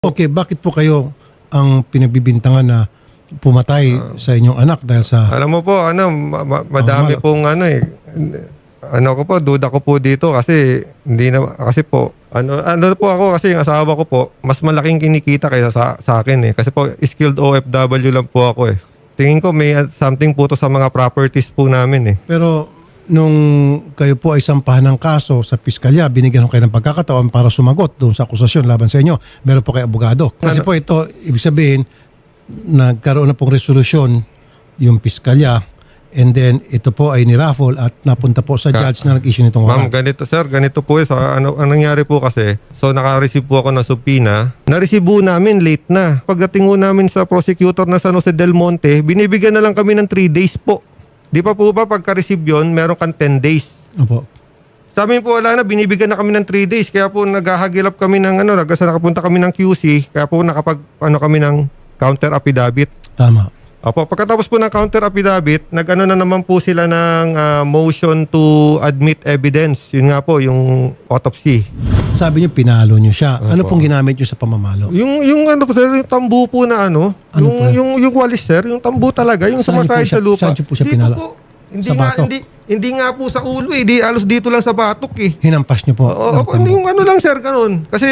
Okay, bakit po kayo ang pinagbibintangan na pumatay sa inyong anak dahil sa... Alam mo po, madami pong ko po, duda ko po dito kasi hindi na, kasi po, ano po ako kasi yung asawa ko po, mas malaking kinikita kaysa sa akin eh. Kasi po, skilled OFW lang po ako eh. Tingin ko may something po to sa mga properties po namin eh. Pero nung kayo po ay sampahan ng kaso sa piskalya, binigyan ko kayo ng pagkakataon para sumagot doon sa akusasyon laban sa inyo. Meron po kayo abogado. Kasi po ito, ibig sabihin, nagkaroon na pong resolusyon yung piskalya and then ito po ay niraffle at napunta po sa judge na nag-issue nitong Ma'am, warrant. ganito po eh. So, ang nangyari po kasi, so naka-receive po ako ng subpoena. Na-receive po namin late na. Pagdating po namin sa prosecutor na San Jose del Monte, binibigyan na lang kami ng 3 days po. Di pa po ba pagka-receive yun, meron kang 10 days. Opo. Sa amin po wala na, binibigyan na kami ng 3 days. Kaya po naghahagilap kami ng nakapunta kami ng QC. Kaya po kami ng counter affidavit. Tama. Opo, pagkatapos po ng counter affidavit, na naman po sila ng motion to admit evidence. Yun nga po, yung autopsy. Sabi niyo pinalo niyo siya. Ano pong ginamit niyo sa pamamalo? Yung sir, yung tambu po na yung walis sir, yung tambu talaga, yung Saan niyo po sumasahid siya- sa lupa. saan niyo po siya Dito pinalo? po. Sa batok? Hindi nga po sa ulo eh. Alos dito lang sa batok eh. Hinampas niyo po. Oo, ng tambo. yung lang sir, ganun. Kasi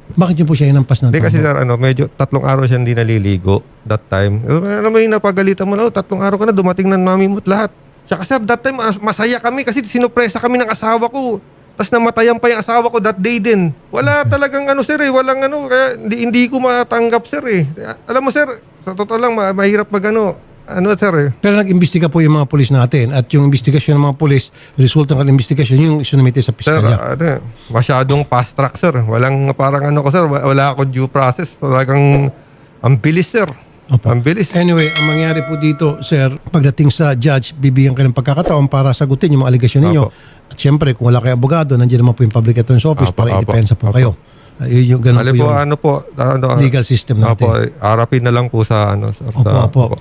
Bakit niyo po siya hinampas ng hindi kasi tambo? sir, medyo 3 araw siya hindi naliligo that time. Ano may napagalitan mo na, 3 araw ka na, dumating na mami mo't lahat. Tsaka sir, that time masaya kami kasi sinupresa kami ng asawa ko. Tapos namatayan pa yung asawa ko that day din. Wala talagang sir eh, walang kaya hindi ko matanggap sir eh. Alam mo sir, sa totoo lang, mahirap sir eh. Pero nag-imbestiga po yung mga pulis natin at yung investigasyon ng mga pulis, resulta ng investigasyon yung isunumite sa Sir, piskalya. masyadong fast track sir. Walang parang ko sir, wala akong due process. Talagang ang bilis sir. Opo. Ang bilis. Anyway, ang mangyari po dito, sir, pagdating sa judge, bibigyan kayo ng pagkakataon para sagutin yung mga aligasyon ninyo. Opo. At syempre, kung wala kayo abogado, nandiyan naman po yung public attorney's office Opo, para opo. i-depensa po Opo. kayo. Yung ganun Alam po po, yung legal system natin. Opo, harapin na lang po sa Opo.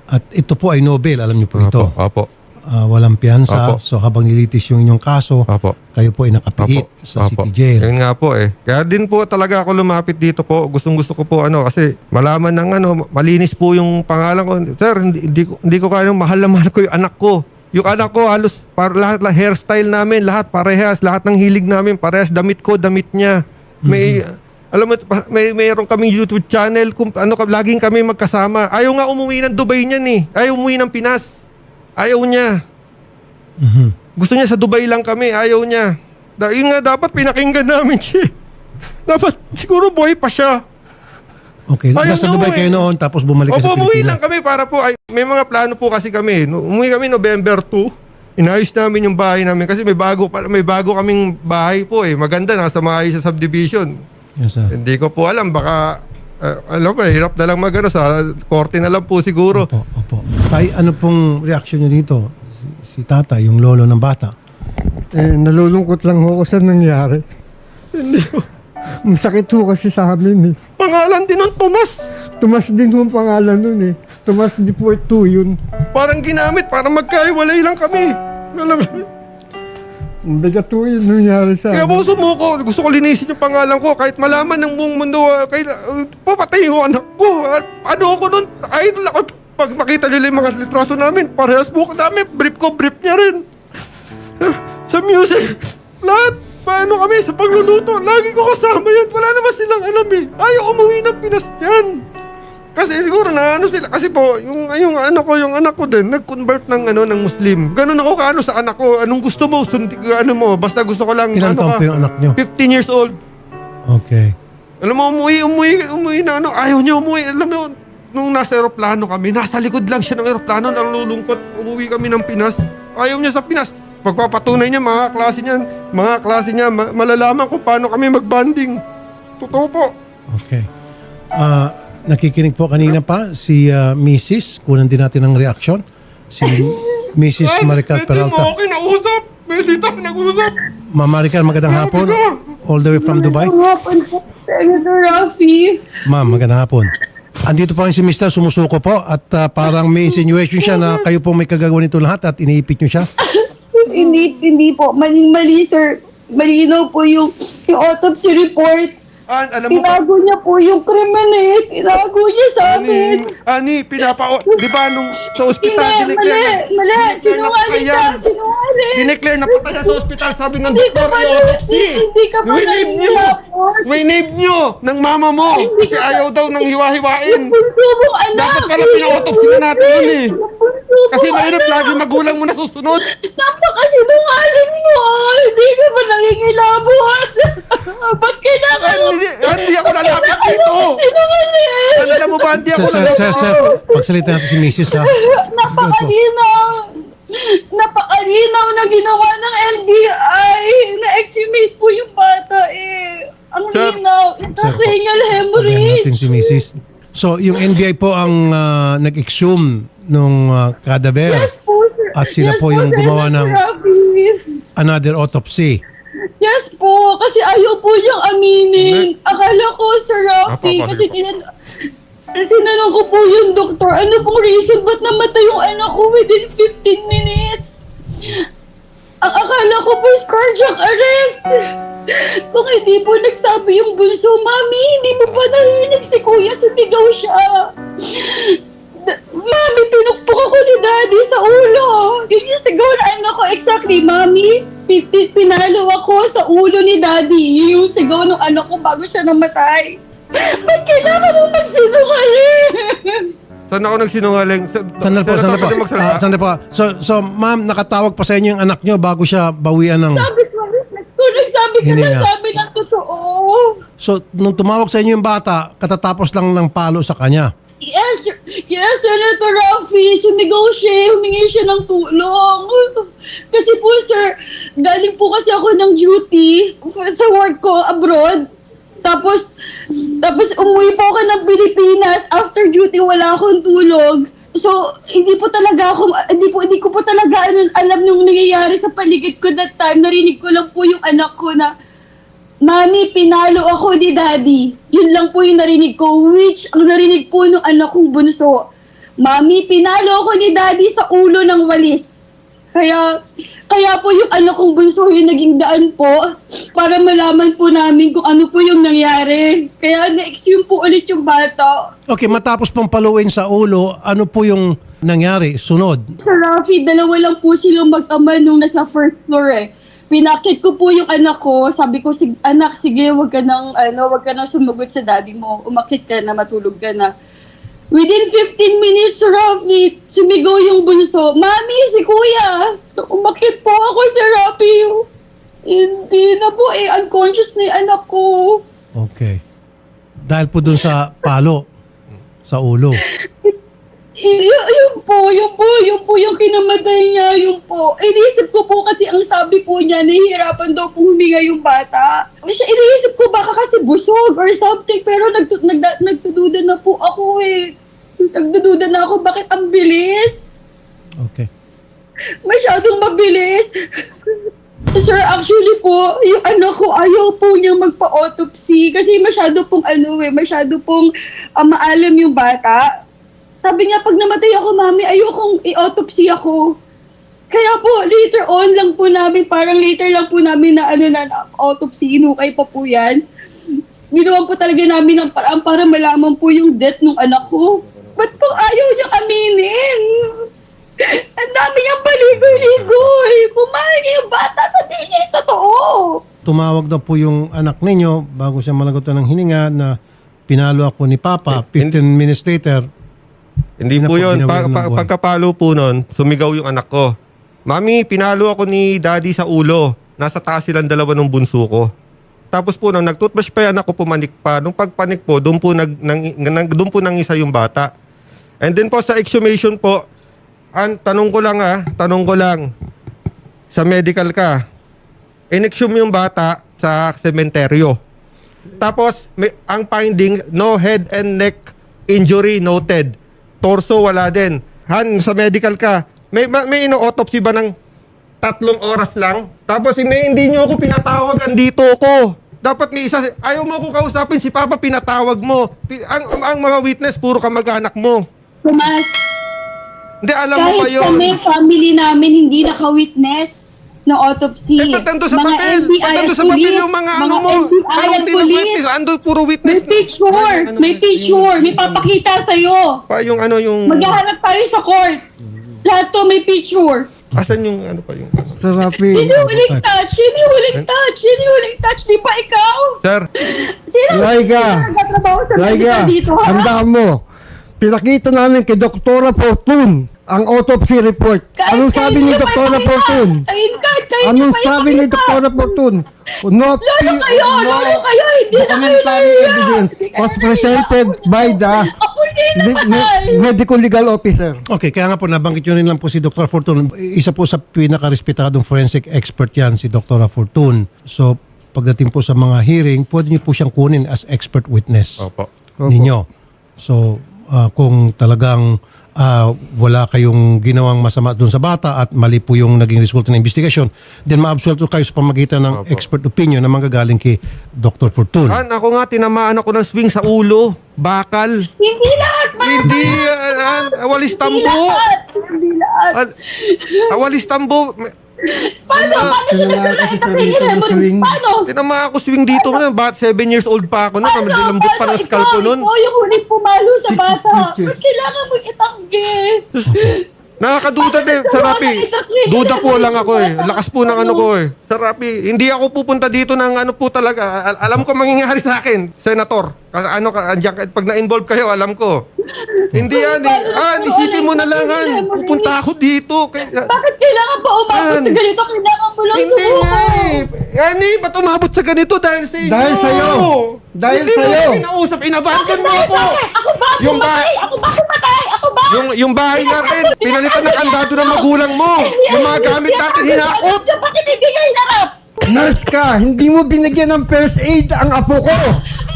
At ito po ay no bail, alam niyo po ito. Opo. Walang piyansa. Opo. So habang nilitis yung inyong kaso, Opo. kayo po ay nakapiit Opo. sa Opo. city jail. Yun nga po eh. Kaya din po talaga ako lumapit dito po. Gustong-gusto ko po kasi malaman ng malinis po yung pangalan ko. Sir, hindi ko kaya mahal na mahal ko yung anak ko. Yung anak ko halos lahat hairstyle namin, lahat parehas, lahat ng hilig namin parehas, damit ko, damit niya. May alam mo, mayroon kaming YouTube channel kung laging kami magkasama. Ayaw nga umuwi ng Dubai niyan eh. Ayaw umuwi ng Pinas. Ayaw niya. Gusto niya sa Dubai lang kami. Ayaw niya. Yun nga dapat pinakinggan namin siya. Dapat siguro buhay pa siya. Okay, Ayaw nasa niya Dubai umuwi. kayo noon tapos bumalik kayo sa Umuwi Pilipinas. lang kami para po, may mga plano po kasi kami. Umuwi kami November 2. Inayos namin yung bahay namin kasi may bago kaming bahay po eh. Maganda, nasa maayos sa subdivision. Yes, sir. Hindi ko po alam, baka hirap na lang sa korte na lang po siguro. Opo. Tay, ano pong reaksyon niyo dito? Si tata, yung lolo ng bata. Nalulungkot lang ako sa nangyari. Hindi po. Masakit ho kasi sa amin eh. Pangalan din ng Tomas. Tomas din ho ang pangalan nun eh. Tomas di po ito yun. Parang ginamit, parang magkaiwalay lang kami. Alam mo? Ang bigat ho yun nangyari sa Kaya amin. po sumuko, gusto ko linisin yung pangalan ko kahit malaman ng buong mundo, papatay yung anak ko. Ako nun, idol ako. Pag makita nila yung mga litraso namin, parehas buka namin, brief niya rin. Sa music, lahat, paano kami sa pagluluto, lagi ko kasama yan. Wala naman silang alam eh. Ayaw umuwi ng Pinas yan. Kasi siguro sila, kasi po, yung anak ko din, nag-convert ng Muslim. Ganun ako sa anak ko. Anong gusto mo? Basta gusto ko lang, Ilan taon po yung anak niyo? 15 years old. Okay. Alam mo, umuwi na ayaw niya umuwi. Alam mo, nung nasa aeroplano kami, nasa likod lang siya ng aeroplano, nalulungkot. Umuwi kami ng Pinas. Ayaw niya sa Pinas. Pagpapatunay niya, mga klase niya, malalaman kung paano kami mag-bonding. Totoo po. Okay. Nakikinig po kanina pa si Mrs. Kunan din natin ng reaksyon. Si Mrs. Maricar Peralta. Hindi mo ako kinausap. Hindi tayo nag-usap. Ma'am Maricar, magandang hapon. All the way from Dubai. Hapon po, Senator Rafi. Ma'am, magandang hapon. Andito po si Mr. sumusuko po at parang may insinuation siya na kayo po may kagagawa nito lahat at iniipit niyo siya. Hindi po. Mali, sir. Malinaw po yung autopsy report. Alam mo ba? Tinago niya po yung krimen eh. Tinago niya sa amin. Ani, di ba nung sa ospital, Hindi, mali. Sinungaling ka. Sinungaling. dineclare na patay sa ospital, sabi ng Hindi ka doktor, pa i-autopsy. hindi ka pa Winave nyo! nangyayapon. Winave nyo! Ng mama mo! Hindi Kasi ka pa- ayaw daw ng hiwa-hiwain. Yung bunso mong anak. Dapat pala pina-autopsy na natin yun eh. Yung bunso Kasi mong mahirap anak. lagi magulang mo na susunod. Napakasinungaling mo. Hindi ka pa nangingilabot. Ba't kailangan mo? Hindi ako lalapit dito. Sinungaling. Alam mo ba, hindi ako Sir, pagsalita natin si Mrs. ha. Napakalinaw na ginawa ng NBI. Na-exhumate po yung bata eh. Ang Sir. linaw. Intracranial hemorrhage. Natin si Mrs. So, yung NBI po ang nag-exhume nung cadaver. Yes po, sir. At sila Yes po yung sir, gumawa Sir ng- Rafi. Another autopsy. Yes po, kasi ayaw po niyang aminin. Akala ko, Sir Rafi, Napakahirap. kasi sinanong ko po yung doktor, ano pong reason ba't namatay yung anak ko within 15 minutes? Ang akala ko po is cardiac arrest. Kung hindi po nagsabi yung bunso, Mami, hindi mo pa narinig si Kuya, sumigaw siya. Mami, pinukpok ako ni Daddy sa ulo. Yun yung sigaw na anak ko. Exactly, Mami. Pinalo ako sa ulo ni Daddy. Yun yung sigaw ng anak ko bago siya namatay. Ba't kailangan mo magsinungaling? Saan ako nagsinungaling? Sandali po, sandali po. Pwede magsalita? Sandali po. So, ma'am, nakatawag pa sa inyo yung anak nyo bago siya bawian ng... Kung nagsabi ka Hininga. na sabi ng totoo. So, nung tumawag sa inyo yung bata, katatapos lang ng palo sa kanya. Yes, Senator Rafi, sumigaw siya, humingi siya ng tulong. Kasi po, sir, galing po kasi ako ng duty sa work ko abroad. Tapos umuwi po ako ng Pilipinas. After duty, wala akong tulog. So, hindi ko po talaga alam nung nangyayari sa paligid ko that time. Narinig ko lang po yung anak ko na, Mami, pinalo ako ni Daddy. Yun lang po yung narinig ko, which ang narinig po ng anak kong bunso. Mami, pinalo ako ni Daddy sa ulo ng walis. Kaya po yung anak kong bunso yung naging daan po para malaman po namin kung ano po yung nangyari. Kaya na-exhume po ulit yung bata. Okay, matapos pong paluin sa ulo, ano po yung nangyari? Sunod. Sir Rafi, dalawa lang po silang mag-ama nung nasa first floor eh. Pinakit ko po yung anak ko, sabi ko, anak, sige, wag ka nang sumagot sa daddy mo. Umakit ka na, matulog ka na. Within 15 minutes, Sir Rafi, sumigaw yung bunso, Mami, si Kuya! Umakit po ako, Sir Rafi. Hindi na po unconscious na yung anak ko. Okay. Dahil po dun sa palo sa ulo. Yun po yung kinamatay niya, yun po. Iniisip ko po kasi ang sabi po niya, nahihirapan daw po huminga yung bata. Iniisip ko baka kasi busog or something, pero nagdududa na po ako eh. Nagdududa na ako, bakit ang bilis? Okay. Masyadong mabilis. Sir, actually po, yung anak ko ayaw po niyang magpa-autopsy kasi masyado pong maalam yung bata. Sabi niya, pag namatay ako, Mami, ayokong i-autopsy ako. Kaya po, later lang po namin na autopsy, inukay pa po yan. Ginawa po talaga namin ng paraan para malaman po yung death ng anak ko. Ba't po ayaw niyang aminin? Ang dami niyang paligoy-ligoy. Pumayag niya yung bata, sabihin niya yung totoo. Tumawag na po yung anak ninyo bago siya malagutan ng hininga na pinalo ako ni Papa. 15 minutes later, Hindi Hindi na po po yun. binawian ng buhay. Pagkapalo po nun, sumigaw yung anak ko. Mami, pinalo ako ni Daddy sa ulo. Nasa taas silang dalawa ng bunso ko. Tapos po, nung nag-toothbrush pa yung anak ko, pumanik pa. Nung pagpanik po, doon po nangisa yung bata. And then po sa exhumation po, tanong ko lang, sa medical ka, in-exhume yung bata sa sementeryo. Tapos, ang finding, no head and neck injury noted. Torso, wala din. Sa medical ka, may ino-autopsy ba ng 3 oras lang? Tapos hindi nyo ako pinatawagan dito ko. Dapat may isa, ayaw mo ko kausapin, si Papa pinatawag mo. Ang mga witness, puro kamag-anak mo. Tomas, Hindi, alam mo ba kahit yun? kami, family namin, hindi naka-witness. ng autopsy. Eh, ba't nandun sa Mga papel? NBI Ba't nandun at sa papel police, yung mga ano mo? NBI Anong at hindi na police. witness? Ando puro witness. May picture! May picture! May papakita sa'yo! Pa yung ano yung... Maghahanap tayo sa court! Lahat to may picture! Asan yung ano pa yung... Sir Rafi, Yun yung huling touch! Yun yung huling touch! Yun yung huling touch! Di ba ikaw? Sir, Sino? Laiga! Sino nagtatrabaho sa Laiga, medical dito, ha? handaan mo. Pinakita namin kay Doktora Fortun ang autopsy report. Kahit Anong kayo sabi ni niyo pa Doktora ipakita. Fortun? Kahit kayo Anong niyo pa sabi ni ipakita. Doktora Fortun? No, Lolo kayo! Lolo kayo! Hindi na kayo documentary nahiya! evidence Hindi kayo was nahiya. presented by the Ako hindi naman! medical legal officer. Okay, kaya nga po nabanggit nyo rin lang po si Dr. Fortun. Isa po sa pinaka-respetadong forensic expert yan, si Dr. Fortun. So, pagdating po sa mga hearing, pwede nyo po siyang kunin as expert witness Opo. ninyo. So, kung talagang wala kayong ginawang masama doon sa bata at mali po yung naging resulta ng investigation, then ma-absolve kayo sa pamagitan ng Opo. expert opinion na manggagaling kay Dr. Fortun. Ako nga, tinamaan ako ng swing sa ulo. Bakal. Hindi lahat! Mama! Hindi, walis Hindi tambo. lahat! Hindi lahat! Walis tambo. Paano? Paano siya Kailangan kasi nagkakita? sarili ko ng swing. Paano? Tinamaan ako swing dito. Bat 7 years old pa ako. Paano? Lambot pa ng skull ko nun. Ikaw yung huling pumalo sa 60 bata. stitches. Ba't kailangan mo itanggi? Nakakaduda din, Sir Rapi. Duda po lang ako eh. Lakas po ng ano ko eh. Sir Rapi, hindi ako pupunta dito ng ano po talaga. Alam ko mangyayari sa akin, Senator. Kasi ano, pag na-involve kayo, alam ko. Hindi yan eh. Isipin mo na lang, pupunta ako dito. Bakit kailangan pa umabot sa ganito? Kailangan mo lang Hindi nga sumuko. eh. Ba't umabot sa ganito dahil sa inyo? Dahil sa'yo. Dahil hindi sa'yo. Hindi mo kinausap, inabandon mo ako. Ako ba Yung pumatay? Ako ba pumatay? Ako ba? Yung bahay natin, pinalitan ng kandado ng magulang mo. Yung mga gamit natin hinakot. Bakit hindi ka hinarap? Nurse ka, hindi mo binigyan ng first aid ang apo ko.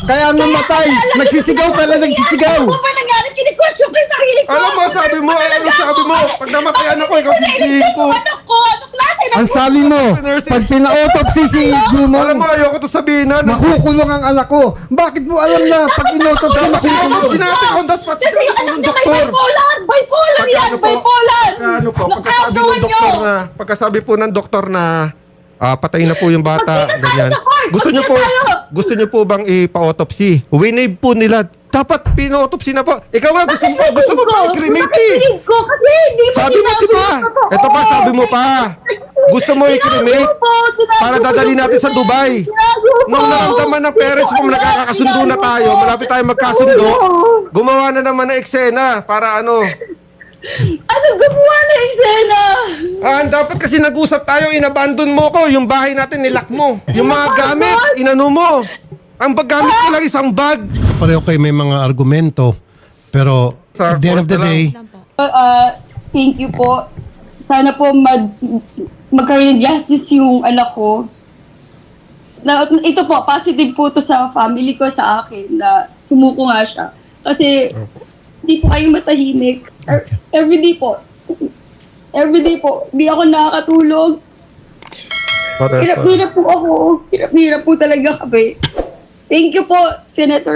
Kaya namatay. Nagsisigaw ka na nagsisigaw. Ano ba nangyari? Kini-question ko yung sarili ko. Alam mo, sabi mo, ano sabi mo? Pag namatayan ako, ikaw sisihin ko. Ano ko? Anong klase ng Ang sabi mo, pag pina-autopsy si Alam mo, Jumong, ayoko to sabihin na. makukulong ang anak ko. Bakit mo alam na pag in-autopsy makukulong? Sinabi ko, das pati Kasi yung anak ng niya may doktor. bipolar! Bipolar yan! Pagkano po? Bipolar! Pagkano po? Pagkasabi Nakagawa ng doktor niyo. na, pagkasabi po ng doktor na patay na po yung bata, Magkita tayo ganyan. sa court! Gusto niyo po bang ipa-autopsy? Winave po nila. Dapat pina-autopsy na po. Ikaw nga, gusto mo pa i-cremate eh. Bakit ko? Kasi hindi mo Sabi mo, sinabi di ba? yung totoo. Ito pa, sabi mo pa. Gusto mo i-cremate para dadali natin sa Dubai. Nung naramdaman ng parents mo, nakakasundo na tayo, malapit tayo magkasundo, gumawa na naman ng eksena para ano. Anong gumawa na eksena? Dapat kasi nag-usap tayo, inabandon mo ko, yung bahay natin nilak mo. Yung mga gamit, inano mo. Ang paggamit ko lang isang bag. Pareho kayo may mga argumento, pero at the end of the day, Thank you po. Sana po magkaroon ng justice yung anak ko. Ito po, positive po to sa family ko, sa akin, na sumuko nga siya. Kasi hindi po kayo matahimik. Everyday po. Everyday po. Hindi ako nakakatulog. Hirap-hirap po ako. Hirap-hirap po talaga kami. Thank you po, Senator